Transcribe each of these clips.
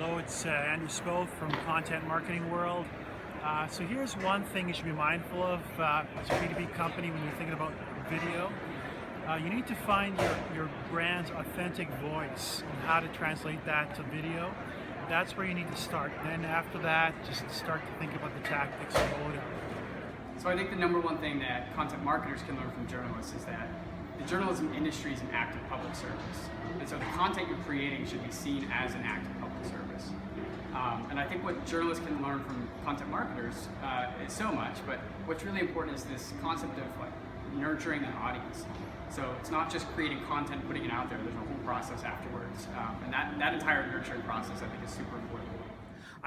Hello, it's Andrew Spoeth from Content Marketing World. So here's one thing you should be mindful of as a B2B company when you're thinking about video. You need to find your brand's authentic voice and how to translate that to video. That's where you need to start. Then after that, just start to think about the tactics of it. So I think the number one thing that content marketers can learn from journalists is that the journalism industry is an act of public service. And so the content you're creating should be seen as an act of public service. And I think what journalists can learn from content marketers is so much, but what's really important is this concept of like nurturing an audience. So it's not just creating content, putting it out there, there's a whole process afterwards. And that entire nurturing process I think is super important.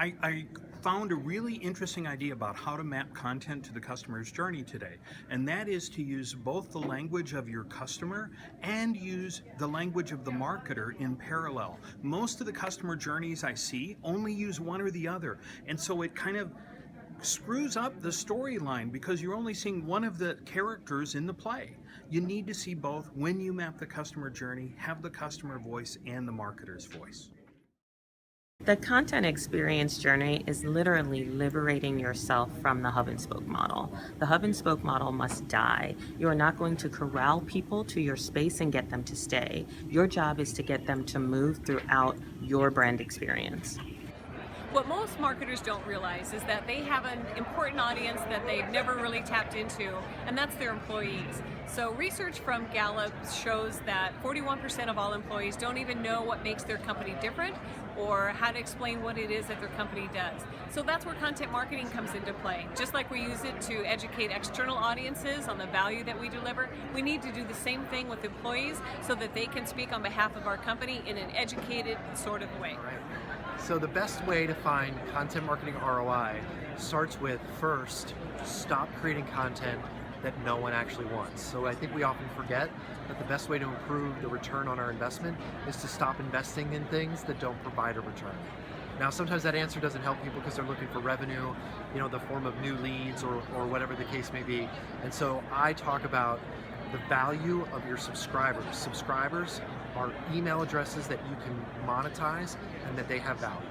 I found a really interesting idea about how to map content to the customer's journey today, and that is to use both the language of your customer and use the language of the marketer in parallel. Most of the customer journeys I see only use one or the other, and so it kind of screws up the storyline because you're only seeing one of the characters in the play. You need to see both when you map the customer journey, have the customer voice and the marketer's voice. The content experience journey is literally liberating yourself from the hub and spoke model. The hub and spoke model must die. You are not going to corral people to your space and get them to stay. Your job is to get them to move throughout your brand experience. What most marketers don't realize is that they have an important audience that they've never really tapped into, and that's their employees. So research from Gallup shows that 41% of all employees don't even know what makes their company different or how to explain what it is that their company does. So that's where content marketing comes into play. Just like we use it to educate external audiences on the value that we deliver, we need to do the same thing with employees so that they can speak on behalf of our company in an educated sort of way. Right. So the best way to find content marketing ROI starts with, first, stop creating content that no one actually wants. So I think we often forget that the best way to improve the return on our investment is to stop investing in things that don't provide a return. Now sometimes that answer doesn't help people because they're looking for revenue, the form of new leads or whatever the case may be. And so I talk about the value of your subscribers. Subscribers are email addresses that you can monetize and that they have value.